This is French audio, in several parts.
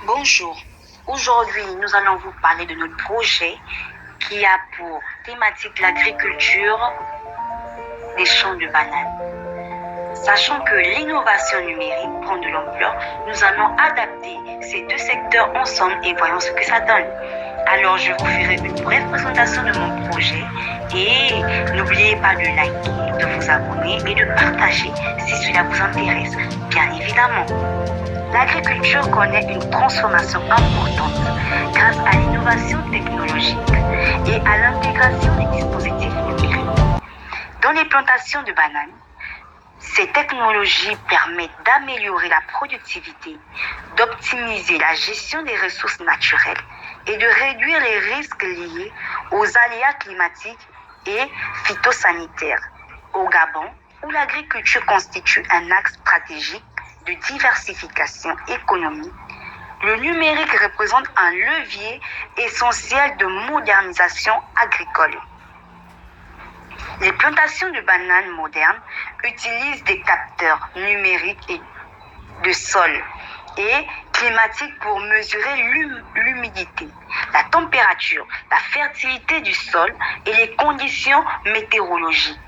Bonjour, aujourd'hui nous allons vous parler de notre projet qui a pour thématique l'agriculture des champs de bananes. Sachant que l'innovation numérique prend de l'ampleur, nous allons adapter ces deux secteurs ensemble et voyons ce que ça donne. Alors je vous ferai une brève présentation de mon projet et n'oubliez pas de liker, de vous abonner et de partager si cela vous intéresse, bien évidemment. L'agriculture connaît une transformation importante grâce à l'innovation technologique et à l'intégration des dispositifs numériques. Dans les plantations de bananes, ces technologies permettent d'améliorer la productivité, d'optimiser la gestion des ressources naturelles et de réduire les risques liés aux aléas climatiques et phytosanitaires. Au Gabon, où l'agriculture constitue un axe stratégique de diversification économique, le numérique représente un levier essentiel de modernisation agricole. Les plantations de bananes modernes utilisent des capteurs numériques et de sol et climatiques pour mesurer l'humidité, la température, la fertilité du sol et les conditions météorologiques.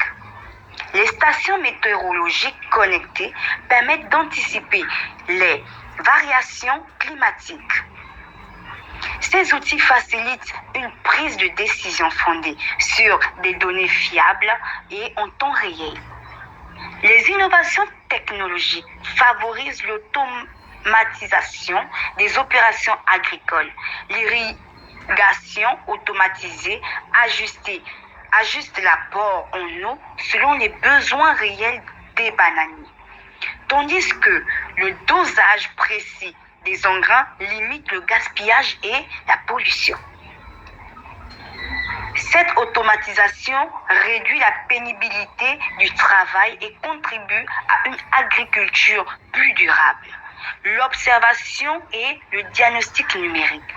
Les stations météorologiques connectées permettent d'anticiper les variations climatiques. Ces outils facilitent une prise de décision fondée sur des données fiables et en temps réel. Les innovations technologiques favorisent l'automatisation des opérations agricoles, l'irrigation automatisée, ajuste l'apport en eau selon les besoins réels des bananiers, tandis que le dosage précis des engrais limite le gaspillage et la pollution. Cette automatisation réduit la pénibilité du travail et contribue à une agriculture plus durable. L'observation et le diagnostic numérique,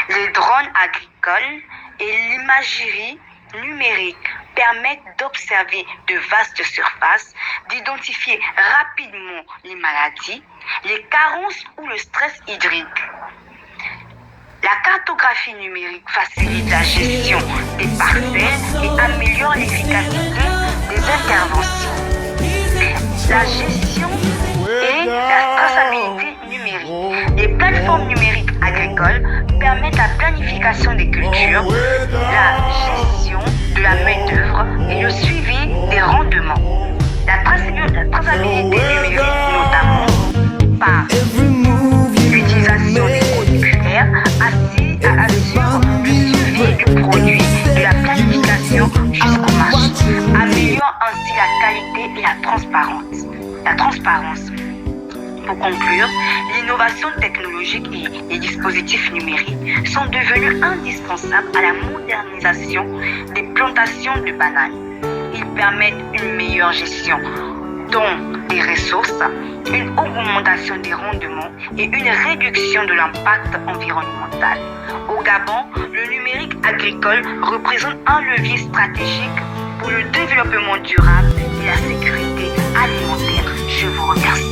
les drones agricoles et l'imagerie numérique permettent d'observer de vastes surfaces, d'identifier rapidement les maladies, les carences ou le stress hydrique. La cartographie numérique facilite la gestion des parcelles et améliore l'efficacité des interventions. La gestion et la traçabilité numérique. Les plateformes numériques agricoles permettent la planification des cultures, la gestion de la main-d'œuvre et le suivi des rendements. La traçabilité numérique, notamment par l'utilisation des codes QR, assure le suivi du produit, de la planification jusqu'au marché, améliore ainsi la qualité et la transparence. Pour conclure, l'innovation technologique et les dispositifs numériques sont devenus indispensables à la modernisation des plantations de bananes. Ils permettent une meilleure gestion des ressources, une augmentation des rendements et une réduction de l'impact environnemental. Au Gabon, le numérique agricole représente un levier stratégique pour le développement durable et la sécurité alimentaire. Je vous remercie.